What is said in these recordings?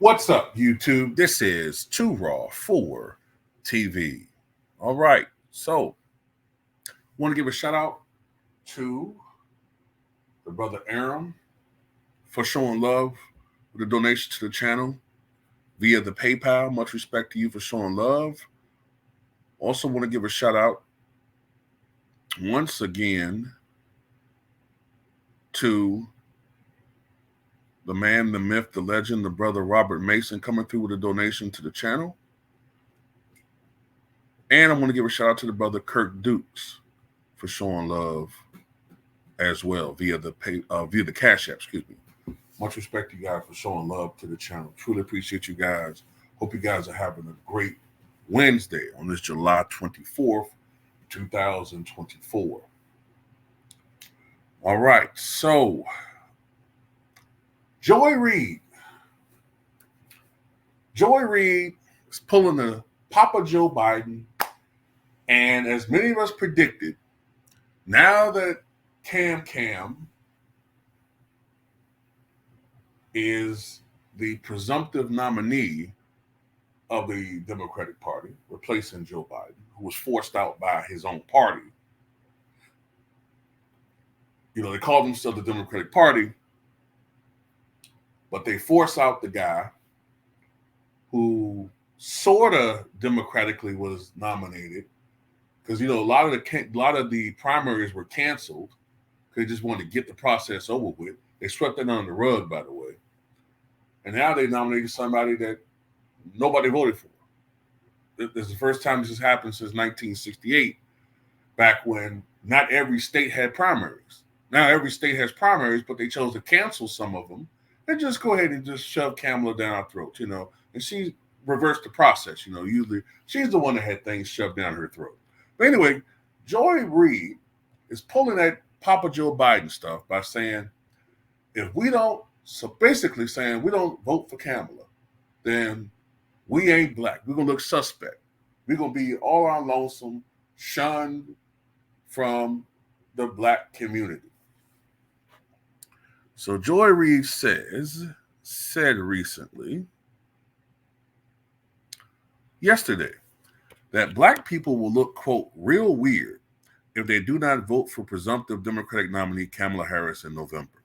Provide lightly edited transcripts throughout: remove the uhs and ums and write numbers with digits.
What's up, YouTube? This is Too Raw for TV. All right, so want to give a shout out to the brother Aram for showing love with a donation to the channel via the PayPal. Much respect to you for showing love. Also, want to give a shout out once again to the man, the myth, the legend, the brother Robert Mason coming through with a donation to the channel. And I want to give a shout out to the brother Kirk Dukes for showing love as well via the Cash App. Excuse me. Much respect to you guys for showing love to the channel. Truly appreciate you guys. Hope you guys are having a great Wednesday on this July 24th, 2024. All right, so Joy Reid is pulling the Papa Joe Biden, and as many of us predicted, now that Cam is the presumptive nominee of the Democratic Party, replacing Joe Biden, who was forced out by his own party. You know, they call themselves the Democratic Party, but they force out the guy who sort of democratically was nominated, because you know a lot of the primaries were canceled because they just wanted to get the process over with. They swept that under the rug, by the way, and now they nominated somebody that nobody voted for. This is the first time this has happened since 1968, back when not every state had primaries. Now every state has primaries, but they chose to cancel some of them and just go ahead and just shove Kamala down our throats, you know. And she reversed the process, you know. Usually she's the one that had things shoved down her throat. But anyway, Joy Reid is pulling that Papa Joe Biden stuff by saying, basically saying we don't vote for Kamala, then we ain't black. We're going to look suspect. We're going to be all our lonesome, shunned from the black community. So Joy Reid said recently, yesterday, that black people will look, quote, real weird if they do not vote for presumptive Democratic nominee Kamala Harris in November.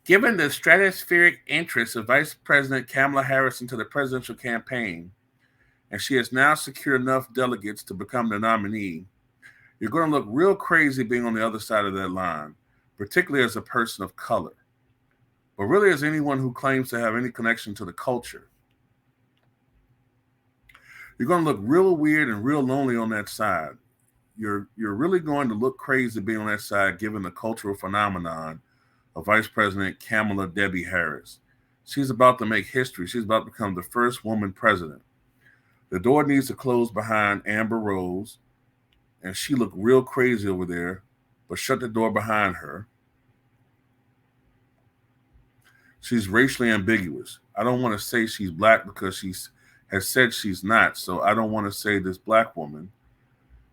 Given the stratospheric interest of Vice President Kamala Harris into the presidential campaign, and she has now secured enough delegates to become the nominee, you're going to look real crazy being on the other side of that line, particularly as a person of color, but really as anyone who claims to have any connection to the culture. You're going to look real weird and real lonely on that side. You're really going to look crazy being on that side given the cultural phenomenon of Vice President Kamala Debbie Harris. She's about to make history. She's about to become the first woman president. The door needs to close behind Amber Rose, and she looked real crazy over there, but shut the door behind her. She's racially ambiguous. I don't want to say she's black because she has said she's not, so I don't want to say this black woman.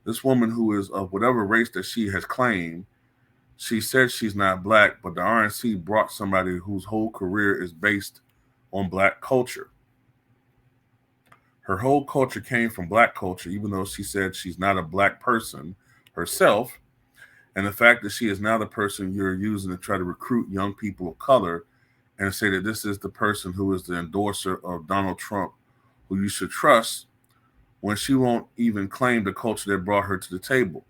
This woman who is of whatever race that she has claimed, she said she's not black, but the RNC brought somebody whose whole career is based on black culture. Her whole culture came from black culture, even though she said she's not a black person herself. And the fact that she is now the person you're using to try to recruit young people of color and say that this is the person who is the endorser of Donald Trump, who you should trust, when she won't even claim the culture that brought her to the table.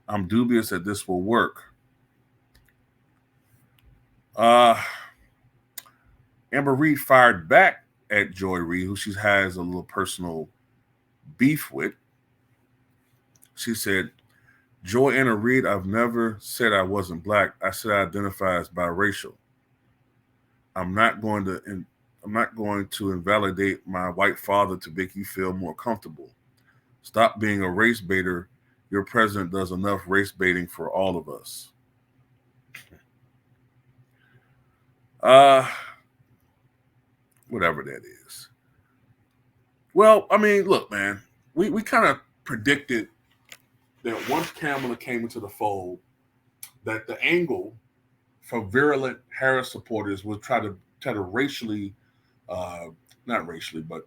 I'm dubious that this will work. Amber Reid fired back at Joy Reid, who she has a little personal beef with. She said, Joy Anna Reid, I've never said I wasn't black. I said I identify as biracial. I'm not going to invalidate my white father to make you feel more comfortable. Stop being a race baiter. Your president does enough race baiting for all of us. Whatever that is. Well, I mean, look, man, we kind of predicted that once Kamala came into the fold, that the angle from virulent Harris supporters would try to racially not racially, but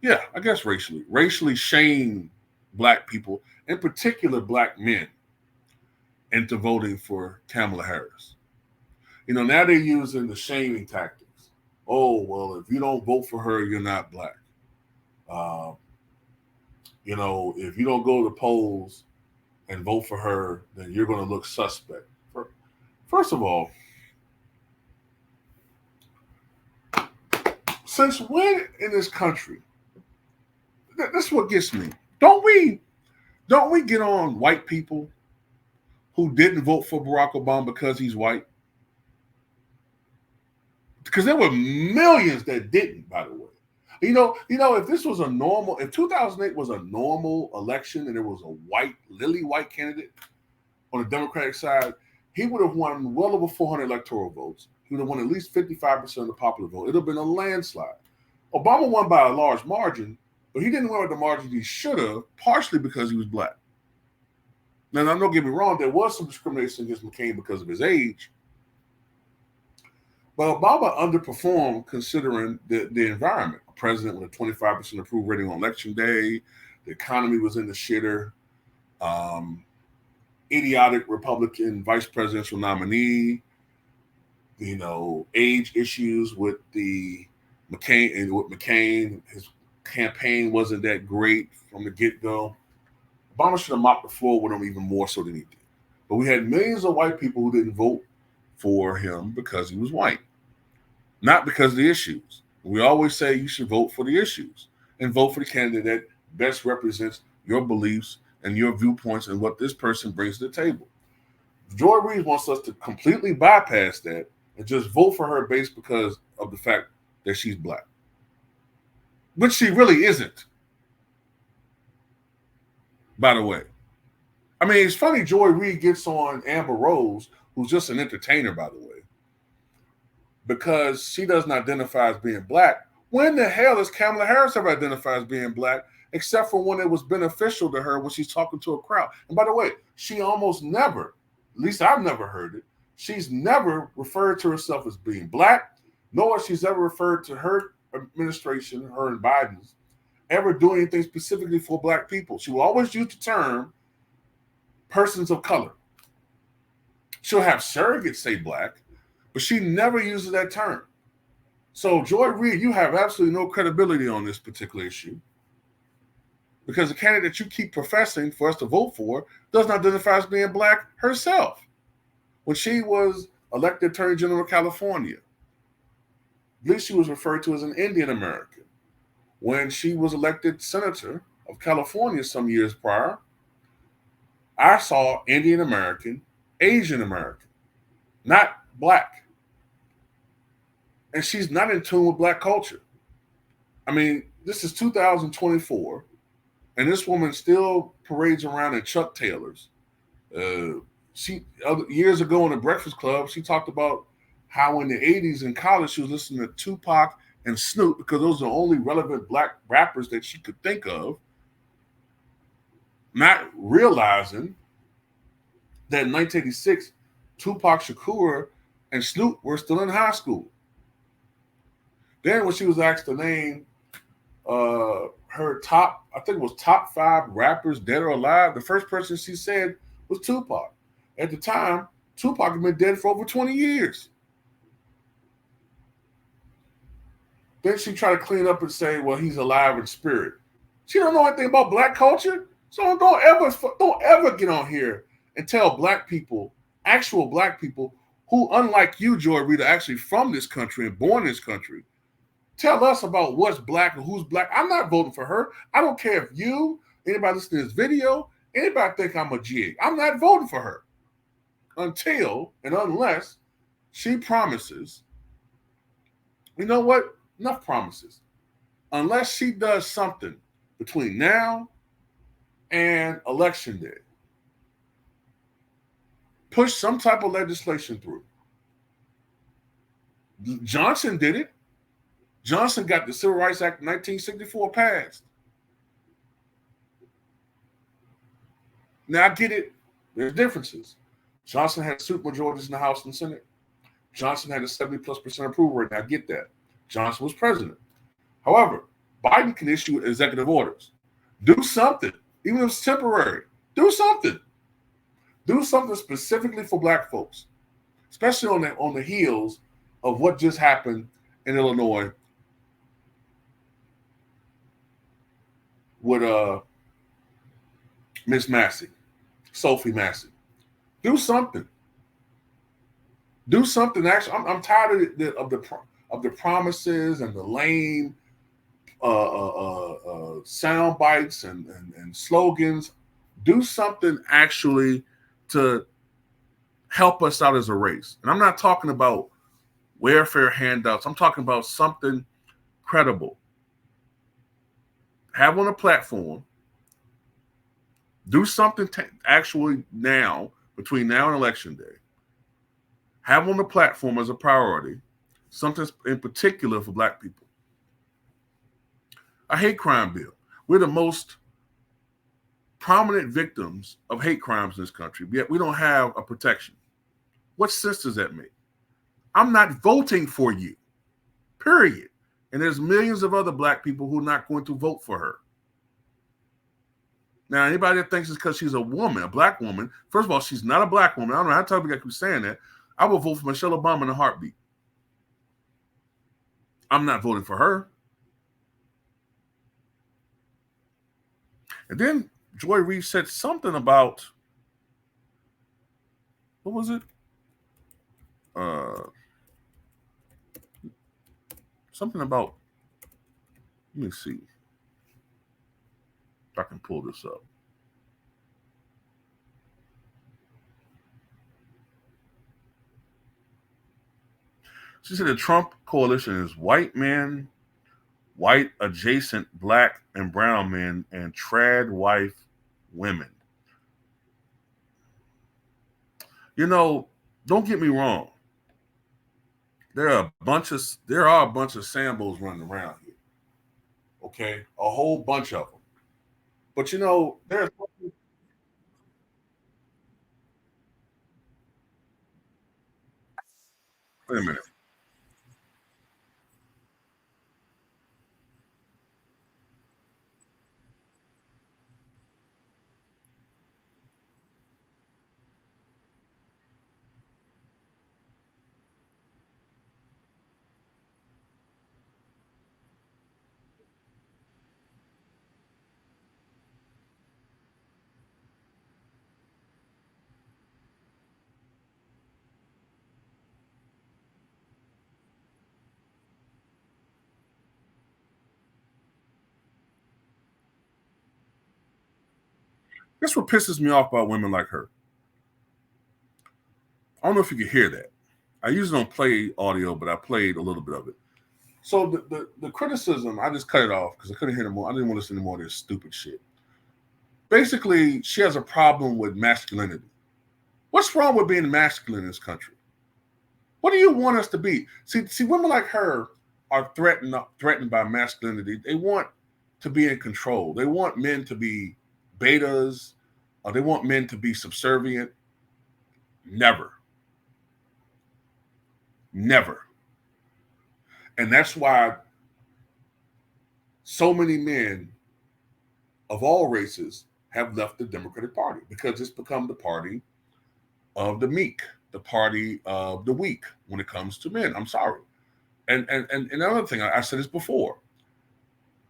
yeah, I guess racially shame black people, in particular black men, into voting for Kamala Harris. Now they're using the shaming tactics. Oh, well, if you don't vote for her, you're not black. Uh, if you don't go to the polls and vote for her, then you're going to look suspect. First of all, since when in this country, this is what gets me. Don't we get on white people who didn't vote for Barack Obama because he's white? Because there were millions that didn't, by the way. If this was if 2008 was a normal election and there was a lily white candidate on the Democratic side, he would have won well over 400 electoral votes. He would have won at least 55% of the popular vote. It would have been a landslide. Obama won by a large margin, but he didn't win with the margin he should have, partially because he was black. Now, don't get me wrong, there was some discrimination against McCain because of his age. But Obama underperformed considering the environment. A president with a 25% approval rating on election day, the economy was in the shitter, idiotic Republican vice presidential nominee, age issues with McCain, his campaign wasn't that great from the get-go. Obama should have mopped the floor with him even more so than he did. But we had millions of white people who didn't vote for him because he was white, not because of the issues. We always say you should vote for the issues and vote for the candidate that best represents your beliefs and your viewpoints and what this person brings to the table. Joy Reid wants us to completely bypass that and just vote for her based because of the fact that she's black, which she really isn't, by the way. I mean, it's funny Joy Reid gets on Amber Rose, who's just an entertainer, by the way, because she doesn't identify as being black. When the hell has Kamala Harris ever identified as being black, except for when it was beneficial to her when she's talking to a crowd? And by the way, she almost never, at least I've never heard it, she's never referred to herself as being black, nor she's ever referred to her administration, her and Biden's, ever doing anything specifically for black people. She will always use the term persons of color. She'll have surrogates say black, but she never uses that term. So, Joy Reid, you have absolutely no credibility on this particular issue because the candidate you keep professing for us to vote for does not identify as being black herself. When she was elected Attorney General of California, at least she was referred to as an Indian American. When she was elected Senator of California some years prior, I saw Indian American, Asian American, not black. And she's not in tune with black culture. I mean, this is 2024, and this woman still parades around in Chuck Taylors. Years ago in the Breakfast Club, she talked about how in the 80s in college she was listening to Tupac and Snoop because those are the only relevant black rappers that she could think of, not realizing that in 1986, Tupac Shakur and Snoop were still in high school. Then when she was asked to name her top, I think it was top 5 rappers dead or alive, the first person she said was Tupac. At the time, Tupac had been dead for over 20 years. Then she tried to clean up and say, well, he's alive in spirit. She don't know anything about black culture. So don't ever get on here and tell black people, actual black people, who, unlike you, Joy Reid, are actually from this country and born in this country, tell us about what's black and who's black. I'm not voting for her. I don't care if you, anybody listening to this video, anybody think I'm a jig. I'm not voting for her until and unless she promises, you know what? Enough promises. Unless she does something between now and election day. Push some type of legislation through. Johnson did it. Johnson got the Civil Rights Act of 1964 passed. Now, I get it. There's differences. Johnson had super majorities in the House and Senate. Johnson had a 70+% approval rating. I get that. Johnson was president. However, Biden can issue executive orders. Do something, even if it's temporary. Do something. Do something specifically for black folks, especially on the heels of what just happened in Illinois with Miss Massey, Sophie Massey. Do something. Do something. Actually, I'm tired of the promises and the lame sound bites and slogans. Do something actually to help us out as a race. And I'm not talking about welfare handouts. I'm talking about something credible. Have on a platform. Do something actually now, between now and Election Day. Have on the platform as a priority, something in particular for black people. A hate crime bill. We're the most prominent victims of hate crimes in this country, yet we don't have a protection. What sense does that make? I'm not voting for you, period. And there's millions of other black people who are not going to vote for her. Now, anybody that thinks it's because she's a woman, a black woman, first of all, she's not a black woman. I don't know how to tell people who's saying that. I will vote for Michelle Obama in a heartbeat. I'm not voting for her. And then Joy Reid said something about, what was it? Something about, let me see if I can pull this up. She said the Trump coalition is white men, white adjacent black and brown men, and trad wife women. You know, don't get me wrong. There are a bunch of Sambos running around here. Okay, a whole bunch of them. But you know, there's. Wait a minute. That's what pisses me off about women like her. I don't know if you could hear that. I usually don't play audio, but I played a little bit of it. So the criticism, I just cut it off because I couldn't hear no more. I didn't want to listen to more of this stupid shit. Basically, she has a problem with masculinity. What's wrong with being masculine in this country? What do you want us to be? See, women like her are threatened by masculinity. They want to be in control. They want men to be betas, or they want men to be subservient. Never. Never. And that's why so many men of all races have left the Democratic Party, because it's become the party of the meek, the party of the weak when it comes to men. I'm sorry. And another thing, I said this before.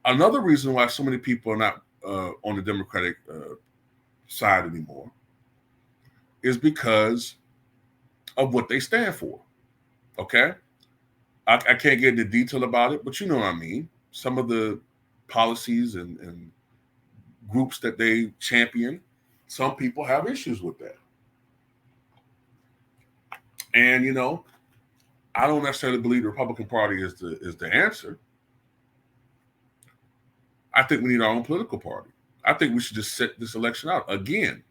Another reason why so many people are not on the Democratic side anymore is because of what they stand for. Okay? I can't get into detail about it, but you know what I mean. Some of the policies and groups that they champion, some people have issues with that. And you know, I don't necessarily believe the Republican Party is the answer. I think we need our own political party. I think we should just sit this election out again.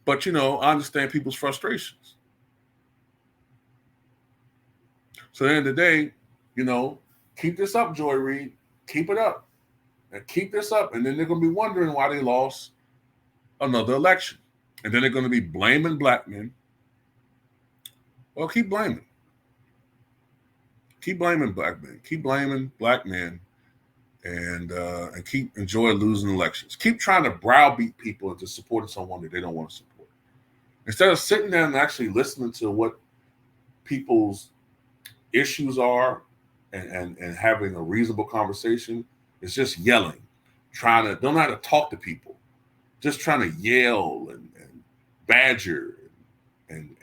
But you know, I understand people's frustrations. So at the end of the day, you know, keep this up, Joy Reid. Keep it up. And keep this up. And then they're going to be wondering why they lost another election. And then they're going to be blaming black men. Well, keep blaming. Keep blaming black men. Keep blaming black men, and keep enjoy losing elections. Keep trying to browbeat people into supporting someone that they don't want to support. Instead of sitting down and actually listening to what people's issues are and having a reasonable conversation, it's just yelling, don't know how to talk to people, just trying to yell and badger and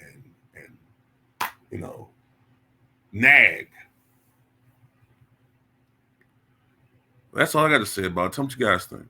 nag. That's all I got to say about it. Tell me what you guys think.